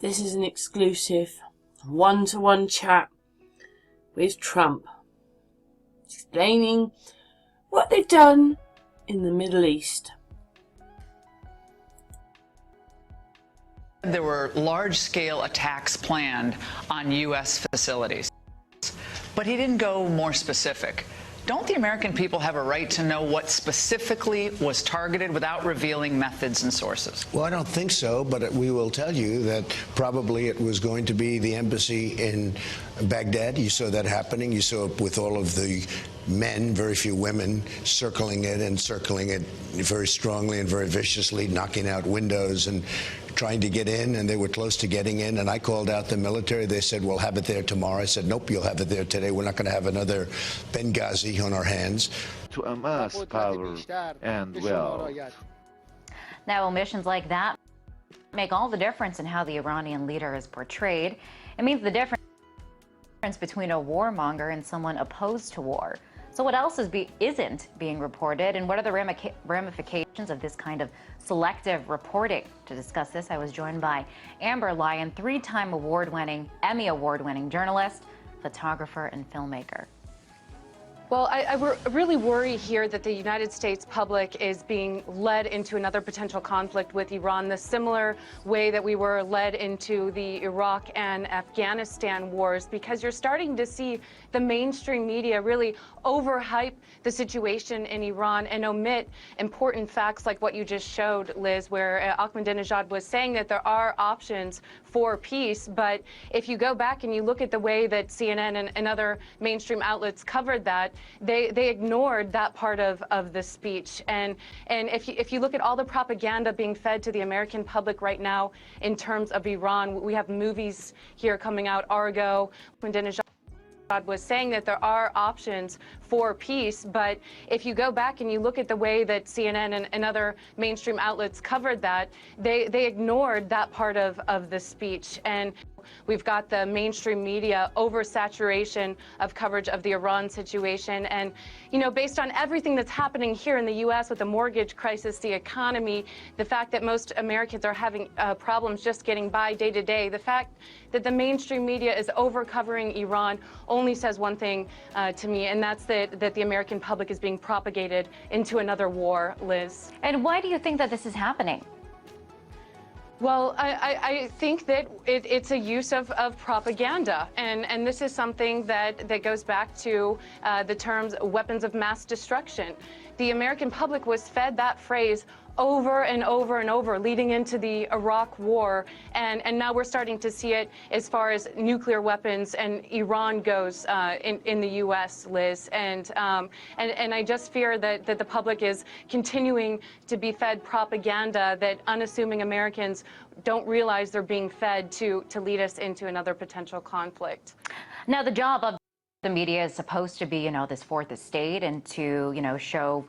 This is an exclusive one-to-one chat with Trump, explaining what they've done in the Middle East. There were large-scale attacks planned on U.S. facilities, but he didn't go more specific. Don't the American people have a right to know what specifically was targeted without revealing methods and sources? Well, I don't think so, but we will tell you that probably it was going to be the embassy in Baghdad. You saw that happening. You saw it with all of the men, very few women, circling it very strongly and very viciously, knocking out windows and trying to get in, and they were close to getting in. And I called out the military. They said, we'll have it there tomorrow. I said, nope, you'll have it there today. We're not going to have another Benghazi on our hands. To amass power and wealth. Now, omissions like that make all the difference in how the Iranian leader is portrayed. It means the difference between a warmonger and someone opposed to war. So what else isn't being reported, and what are the ramifications of this kind of selective reporting? To discuss this, I was joined by Amber Lyons, three-time Emmy award-winning journalist, photographer, and filmmaker. Well, I really worry here that the United States public is being led into another potential conflict with Iran, the similar way that we were led into the Iraq and Afghanistan wars, because you're starting to see the mainstream media really overhype the situation in Iran and omit important facts like what you just showed, Liz, where Ahmadinejad was saying that there are options for peace. But if you go back and you look at the way that CNN and other mainstream outlets covered that, they ignored that part of the speech. And if you look at all the propaganda being fed to the American public right now in terms of Iran, we have movies here coming out, Argo, Ahmadinejad was saying that there are options for peace. But if you go back and you look at the way that CNN and other mainstream outlets covered that, they ignored that part of the speech. And we've got the mainstream media oversaturation of coverage of the Iran situation. And, you know, based on everything that's happening here in the U.S. with the mortgage crisis, the economy, the fact that most Americans are having problems just getting by day to day, the fact that the mainstream media is overcovering Iran only says one thing to me, and that's that the American public is being propagated into another war, Liz. And why do you think that this is happening? Well, I think that it's a use of propaganda, and this is something that goes back to the terms weapons of mass destruction. The American public was fed that phrase over and over and over leading into the Iraq war, and now we're starting to see it as far as nuclear weapons and Iran goes in the U.S., Liz, and I just fear that the public is continuing to be fed propaganda that unassuming Americans don't realize they're being fed to lead us into another potential conflict. Now, the job of the media is supposed to be, you know, this fourth estate, and to, you know, show,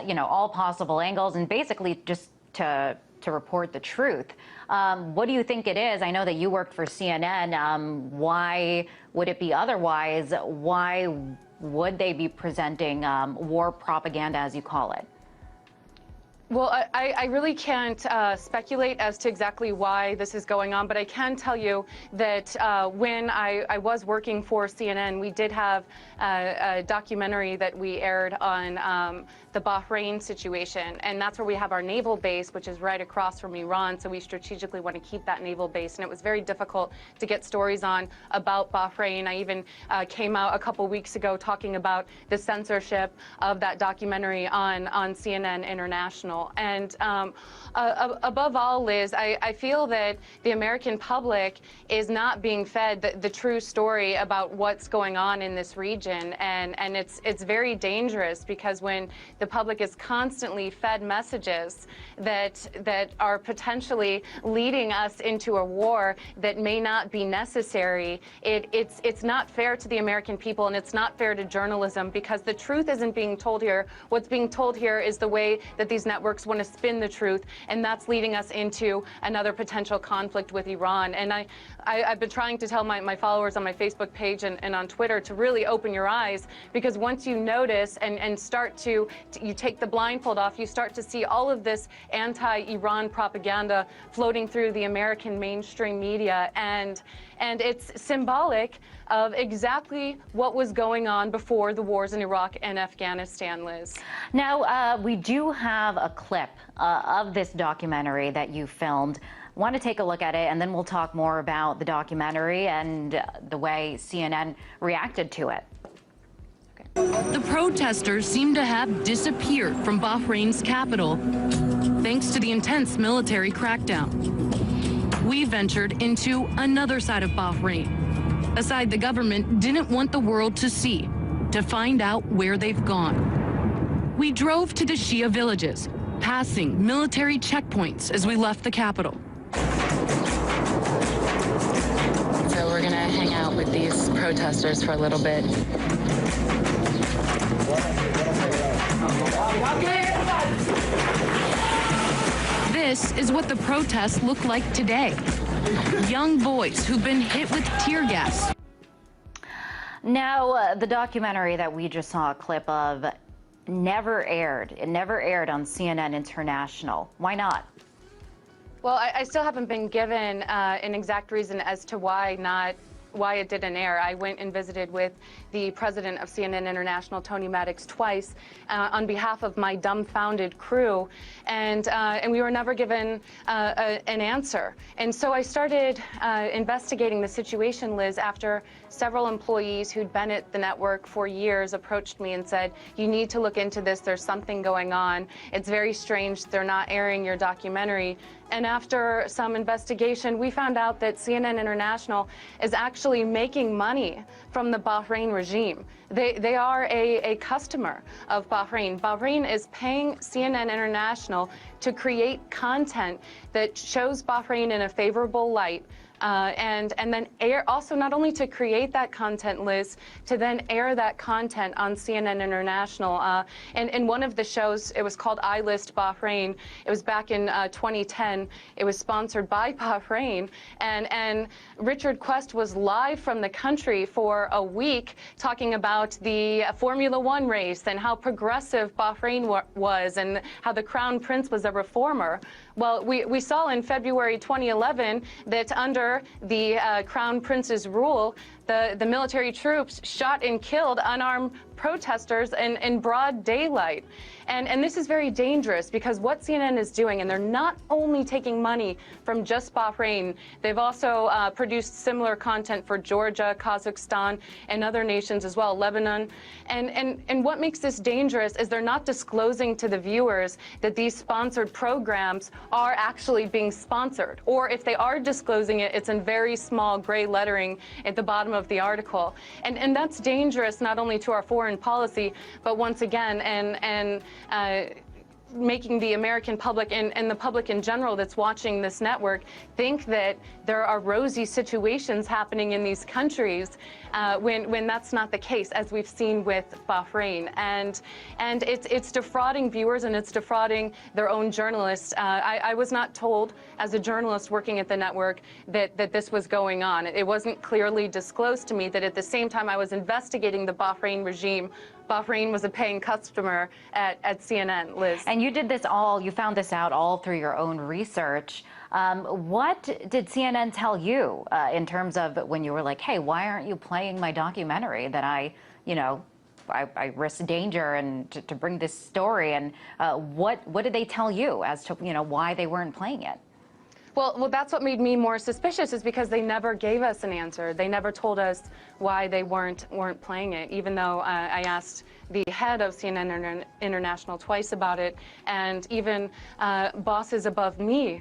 you know, all possible angles, and basically just to report the truth. What do you think it is? I know that you worked for CNN. Why would it be otherwise? Why would they be presenting war propaganda, as you call it? Well, I really can't speculate as to exactly why this is going on, but I can tell you that when I was working for CNN, we did have a documentary that we aired on the Bahrain situation, and that's where we have our naval base, which is right across from Iran, so we strategically want to keep that naval base, and it was very difficult to get stories on about Bahrain. I even came out a couple weeks ago talking about the censorship of that documentary on CNN International. And above all, Liz, I feel that the American public is not being fed the true story about what's going on in this region, and it's very dangerous, because when the public is constantly fed messages that are potentially leading us into a war that may not be necessary, it's not fair to the American people, and it's not fair to journalism, because the truth isn't being told here. What's being told here is the way that these networks networks want to spin the truth, and that's leading us into another potential conflict with Iran. And I've been trying to tell my followers on my Facebook page and on Twitter to really open your eyes, because once you notice and start to you take the blindfold off, you start to see all of this anti-Iran propaganda floating through the American mainstream media, and it's symbolic of exactly what was going on before the wars in Iraq and Afghanistan, Liz. Now, we do have a clip of this documentary that you filmed. Want to take a look at it, and then we'll talk more about the documentary and the way CNN reacted to it. The protesters seem to have disappeared from Bahrain's capital, thanks to the intense military crackdown. We ventured into another side of Bahrain, a side the government didn't want the world to see, to find out where they've gone. We drove to the Shia villages, passing military checkpoints as we left the capital. So we're gonna hang out with these protesters for a little bit. This is what the protests look like today. Young boys who've been hit with tear gas. Now, the documentary that we just saw a clip of never aired. It never aired on CNN International. Why not? Well, I still haven't been given an exact reason as to why it didn't air. I went and visited with the president of CNN International, Tony Maddox, twice on behalf of my dumbfounded crew, and we were never given an answer. And so I started investigating the situation, Liz, after several employees who'd been at the network for years approached me and said, you need to look into this, there's something going on. It's very strange they're not airing your documentary. And after some investigation, we found out that CNN International is actually making money from the Bahrain regime. They are a customer of Bahrain. Bahrain is paying CNN International to create content that shows Bahrain in a favorable light, and then air, also not only to create that content, Liz, to then air that content on CNN International. And in one of the shows, it was called I List Bahrain. It was back in 2010. It was sponsored by Bahrain. And Richard Quest was live from the country for a week talking about the Formula One race and how progressive Bahrain was and how the Crown Prince was a reformer. Well, we saw in February 2011 that under the Crown Prince's rule, the military troops shot and killed unarmed protesters in broad daylight. And this is very dangerous, because what CNN is doing, and they're not only taking money from just Bahrain, they've also produced similar content for Georgia, Kazakhstan, and other nations as well, Lebanon. And what makes this dangerous is they're not disclosing to the viewers that these sponsored programs are actually being sponsored. Or if they are disclosing it, it's in very small gray lettering at the bottom of the article. And that's dangerous not only to our foreign policy, but once again, making the American public and the public in general that's watching this network think that there are rosy situations happening in these countries when that's not the case, as we've seen with Bahrain. And it's defrauding viewers, and it's defrauding their own journalists. I was not told, as a journalist working at the network, that this was going on. It wasn't clearly disclosed to me that at the same time I was investigating the Bahrain regime, Bahrain was a paying customer at CNN, Liz. And you did this all, you found this out all through your own research. What did CNN tell you in terms of when you were like, hey, why aren't you playing my documentary that I risk danger and to bring this story? And what did they tell you as to, why they weren't playing it? Well, that's what made me more suspicious, is because they never gave us an answer. They never told us why they weren't playing it, even though I asked the head of CNN International twice about it, and even bosses above me.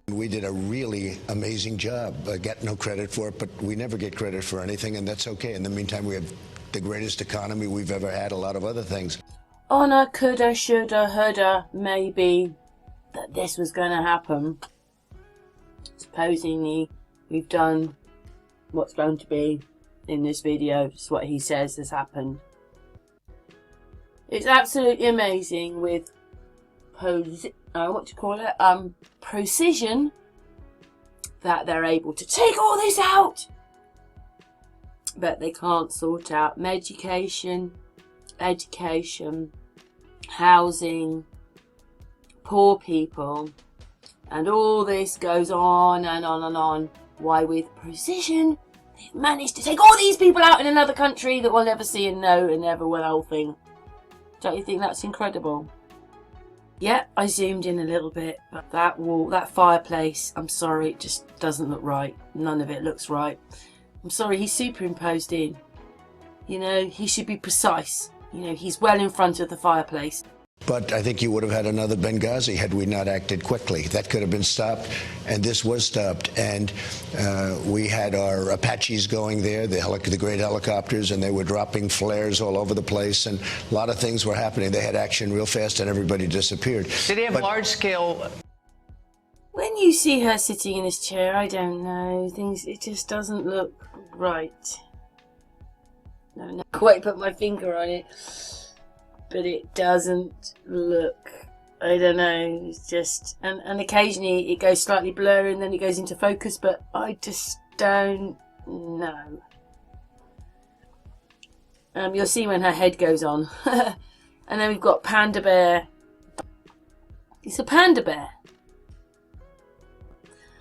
We did a really amazing job. I get no credit for it, but we never get credit for anything, and that's okay. In the meantime, we have the greatest economy we've ever had, a lot of other things. Honor, coulda, shoulda, woulda, maybe that this was going to happen. Supposedly, we've done what's going to be in this video. Just what he says has happened. It's absolutely amazing with precision that they're able to take all this out, but they can't sort out education, housing, poor people, and all this goes on and on and on. Why, with precision, they've managed to take all these people out in another country that we'll never see and know and never will whole thing. Don't you think that's incredible? Yeah, I zoomed in a little bit, but that wall, that fireplace, I'm sorry, it just doesn't look right. None of it looks right. I'm sorry, he's superimposed in. You know, he should be precise. You know, he's well in front of the fireplace. But I think you would have had another Benghazi had we not acted quickly. That could have been stopped, and this was stopped. And we had our Apaches going there, the great helicopters, and they were dropping flares all over the place, and a lot of things were happening. They had action real fast, and everybody disappeared. Did he have large-scale... When you see her sitting in this chair, I don't know, it just doesn't look right. No, quite put my finger on it. But it doesn't look, I don't know, it's just, and occasionally it goes slightly blurry and then it goes into focus, but I just don't know. You'll see when her head goes on. And then we've got Panda Bear. It's a panda bear.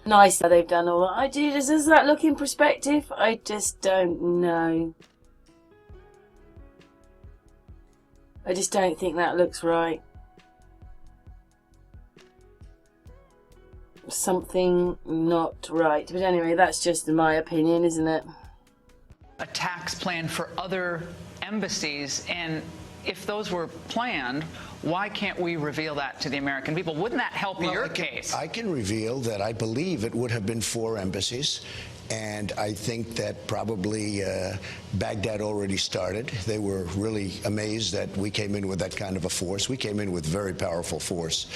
Nice that they've done all that. Does that look in perspective? I just don't know. I just don't think that looks right. Something not right. But anyway, that's just my opinion, isn't it? A tax plan for other embassies, and if those were planned, why can't we reveal that to the American people? Wouldn't that help your case? I can reveal that I believe it would have been 4 embassies. And I think that probably Baghdad already started. They were really amazed that we came in with that kind of a force. We came in with very powerful force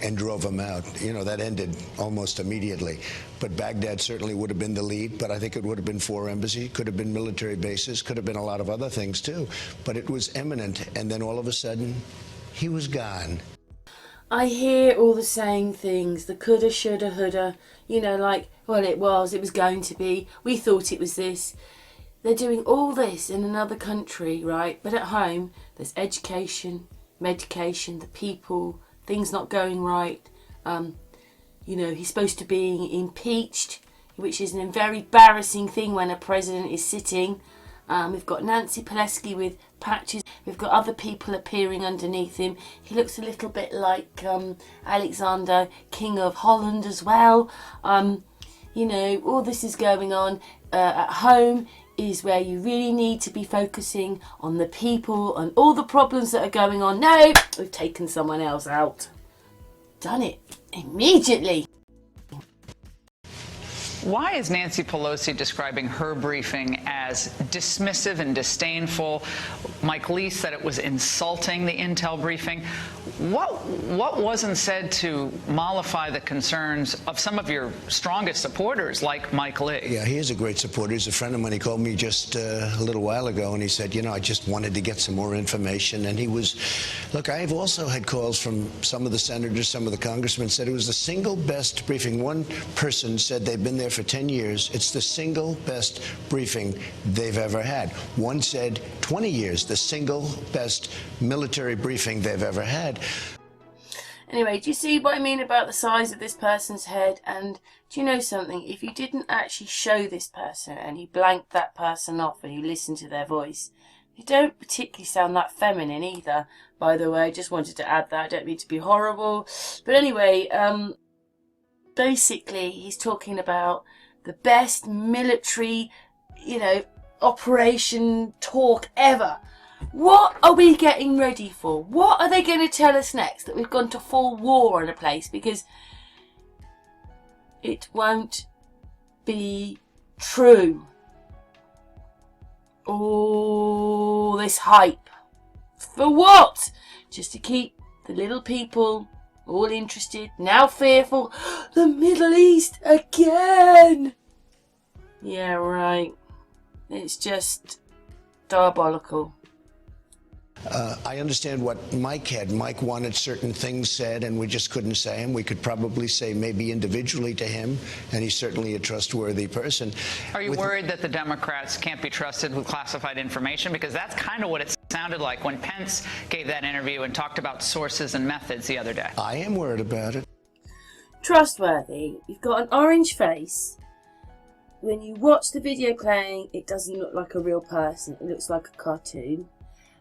and drove them out. You know, that ended almost immediately. But Baghdad certainly would have been the lead, but I think it would have been 4 embassies, could have been military bases, could have been a lot of other things too. But it was imminent, and then all of a sudden, he was gone. I hear all the same things, the coulda, shoulda, woulda, you know, like, well, it was going to be, we thought it was this. They're doing all this in another country, right? But at home, there's education, medication, the people, things not going right. You know, he's supposed to be impeached, which is a very embarrassing thing when a president is sitting. We've got Nancy Pelosi with patches. We've got other people appearing underneath him. He looks a little bit like Alexander, King of Holland as well. You know, all this is going on. At home is where you really need to be focusing on the people and all the problems that are going on. No, we've taken someone else out. Done it immediately. Why is Nancy Pelosi describing her briefing as dismissive and disdainful? Mike Lee said it was insulting, the intel briefing. What wasn't said to mollify the concerns of some of your strongest supporters, like Mike Lee? Yeah, he is a great supporter. He's a friend of mine. He called me just a little while ago, and he said, you know, I just wanted to get some more information. And he was, look, I've also had calls from some of the senators, some of the congressmen, said it was the single best briefing. One person said they've been there for 10 years. It's the single best briefing they've ever had. One said 20 years, the single best military briefing they've ever had. Anyway, do you see what I mean about the size of this person's head? And do you know something? If you didn't actually show this person and you blanked that person off and you listen to their voice, you don't particularly sound that feminine either, by the way. I just wanted to add that. I don't mean to be horrible. But anyway, basically, he's talking about the best military, you know, operation talk ever. What are we getting ready for? What are they going to tell us next? That we've gone to full war on a place? Because it won't be true. All this hype. For what? Just to keep the little people all interested, now fearful. The Middle East again! Yeah, right. It's just diabolical. I understand what Mike had. Mike wanted certain things said, and we just couldn't say them. We could probably say maybe individually to him, and he's certainly a trustworthy person. Are you worried that the Democrats can't be trusted with classified information? Because that's kind of what it sounded like when Pence gave that interview and talked about sources and methods the other day. I am worried about it. Trustworthy. You've got an orange face. When you watch the video playing, it doesn't look like a real person. It looks like a cartoon.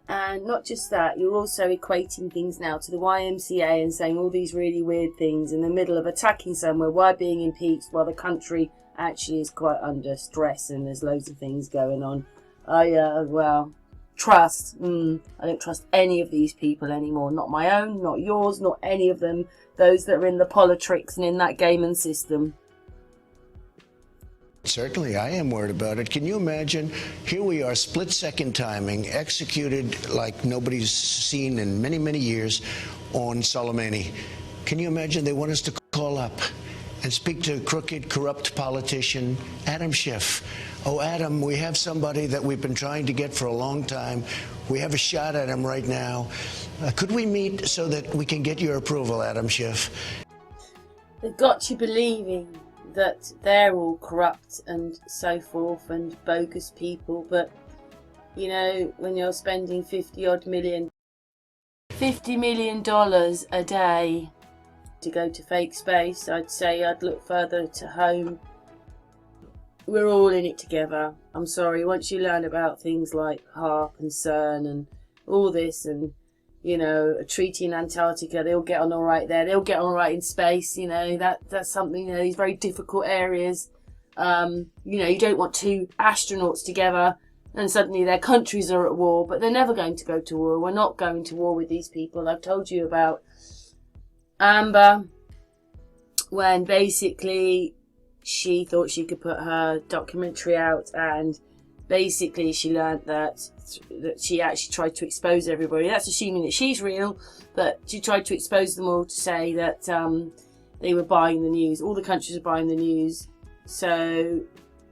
And not just that, you're also equating things now to the YMCA and saying all these really weird things in the middle of attacking somewhere while being impeached, while the country actually is quite under stress and there's loads of things going on. Trust. I don't trust any of these people anymore. Not my own, not yours, not any of them. Those that are in the politics and in that game and system. Certainly, I am worried about it. Can you imagine? Here we are, split-second timing, executed like nobody's seen in many, many years on Soleimani. Can you imagine they want us to call up and speak to crooked, corrupt politician Adam Schiff? Oh, Adam, we have somebody that we've been trying to get for a long time. We have a shot at him right now. Could we meet so that we can get your approval, Adam Schiff? They've got you believing that they're all corrupt and so forth and bogus people, but you know, when you're spending $50 million a day to go to fake space, I'd say I'd look further to home. We're all in it together. I'm sorry, once you learn about things like HAARP and CERN and all this, and you know, a treaty in Antarctica, they'll get on all right there. They'll get on all right in space. You know, that's something, you know, these very difficult areas. You know, you don't want two astronauts together and suddenly their countries are at war, but they're never going to go to war. We're not going to war with these people. I've told you about Amber, when basically she thought she could put her documentary out, and basically she learned that she actually tried to expose everybody. That's assuming that she's real, but she tried to expose them all to say that they were buying the news. All the countries are buying the news. So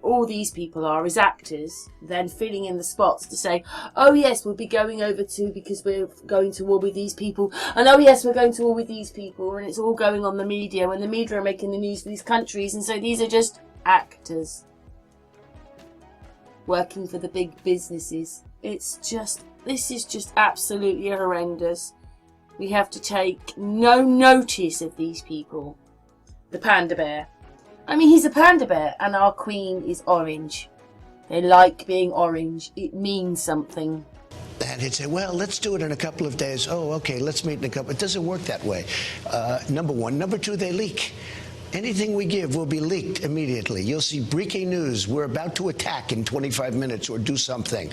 all these people are as actors, then filling in the spots to say, oh yes, we'll be going over to, because we're going to war with these people, and oh yes, we're going to war with these people, and it's all going on the media when the media are making the news for these countries, and so these are just actors working for the big businesses. This is just absolutely horrendous. We have to take no notice of these people. The panda bear. I mean, he's a panda bear, and our queen is orange. They like being orange. It means something. And he'd say, well, let's do it in a couple of days. Oh, okay, let's meet in a couple. It doesn't work that way. Number one. Number two, they leak. Anything we give will be leaked immediately. You'll see breaking news. We're about to attack in 25 minutes or do something.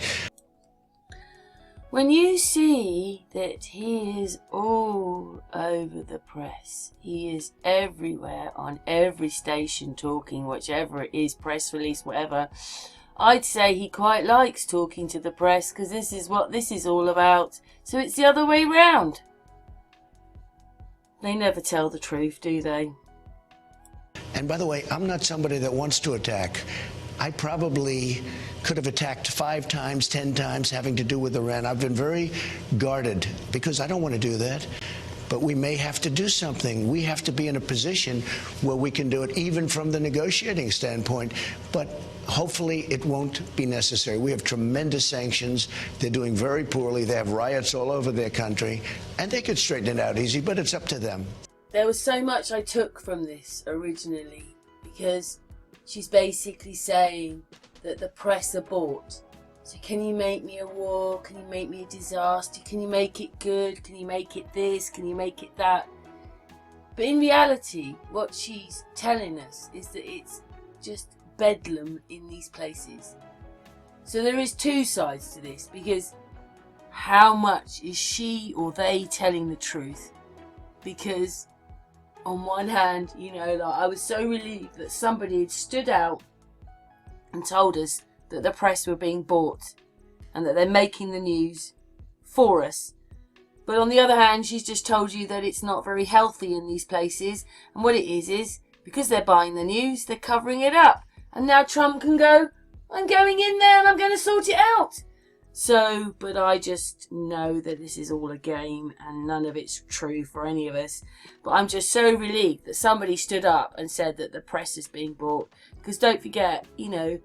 When you see that he is all over the press, he is everywhere on every station talking, whichever it is, press release, whatever, I'd say he quite likes talking to the press, because this is what this is all about. So it's the other way round. They never tell the truth, do they? And by the way, I'm not somebody that wants to attack. I probably could have attacked 5 times, 10 times, having to do with Iran. I've been very guarded because I don't want to do that. But we may have to do something. We have to be in a position where we can do it, even from the negotiating standpoint. But hopefully it won't be necessary. We have tremendous sanctions. They're doing very poorly. They have riots all over their country. And they could straighten it out easy, but it's up to them. There was so much I took from this originally, because she's basically saying that the press are bought. So can you make me a war? Can you make me a disaster? Can you make it good? Can you make it this? Can you make it that? But in reality, what she's telling us is that it's just bedlam in these places. So there is two sides to this, because how much is she or they telling the truth? Because on one hand, you know, like, I was so relieved that somebody had stood out and told us that the press were being bought and that they're making the news for us. But on the other hand, she's just told you that it's not very healthy in these places, and what it is because they're buying the news, they're covering it up. And now Trump can go, I'm going in there and I'm going to sort it out. So, but I just know that this is all a game and none of it's true for any of us. But I'm just so relieved that somebody stood up and said that the press is being bought. Because don't forget, you know,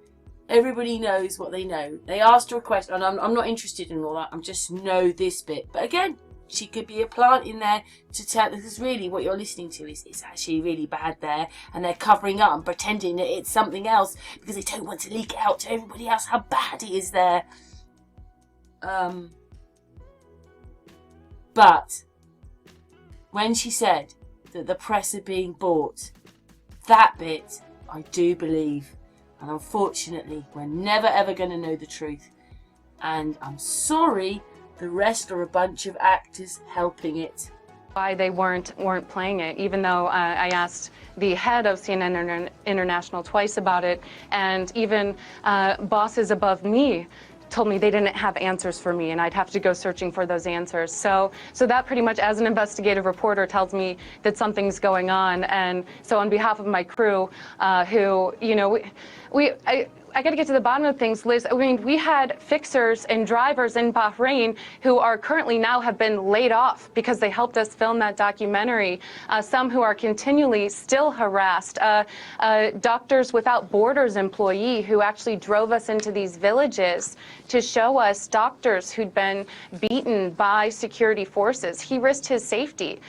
everybody knows what they know. They asked her a question, and I'm not interested in all that. I just know this bit. But again, she could be a plant in there to tell, because really what you're listening to is it's actually really bad there, and they're covering up and pretending that it's something else because they don't want to leak it out to everybody else how bad it is there. But when she said that the press are being bought, that bit I do believe, and unfortunately we're never ever going to know the truth, and I'm sorry the rest are a bunch of actors helping it. Why they weren't playing it, even though I asked the head of CNN International twice about it, and even bosses above me told me they didn't have answers for me and I'd have to go searching for those answers. So that pretty much, as an investigative reporter, tells me that something's going on. And so on behalf of my crew, who, you know, I got to get to the bottom of things, Liz. I mean, we had fixers and drivers in Bahrain who are currently now have been laid off because they helped us film that documentary. Some who are continually still harassed. Doctors Without Borders employee who actually drove us into these villages to show us doctors who'd been beaten by security forces. He risked his safety.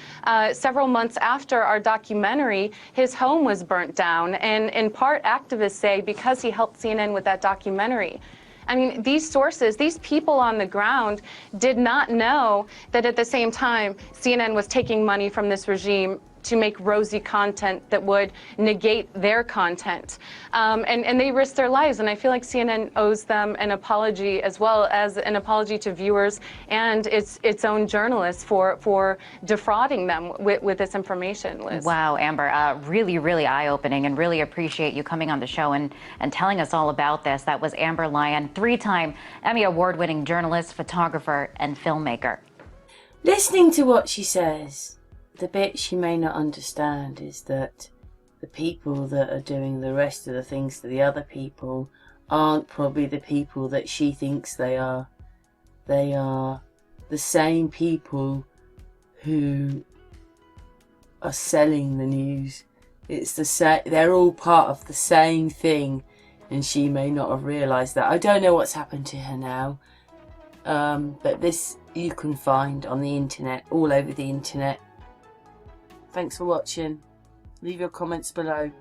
Several months after our documentary, his home was burnt down, and in part activists say because he helped CNN with that documentary. I mean, these sources, these people on the ground did not know that at the same time CNN was taking money from this regime to make rosy content that would negate their content. And they risked their lives, and I feel like CNN owes them an apology, as well as an apology to viewers and its own journalists for defrauding them with this information, Liz. Wow, Amber, really, really eye-opening, and really appreciate you coming on the show and telling us all about this. That was Amber Lyons, 3-time Emmy Award-winning journalist, photographer, and filmmaker. Listening to what she says, the bit she may not understand is that the people that are doing the rest of the things to the other people aren't probably the people that she thinks they are. They are the same people who are selling the news. It's they're all part of the same thing, and she may not have realised that. I don't know what's happened to her now, but this you can find on the internet, all over the internet. Thanks for watching. Leave your comments below.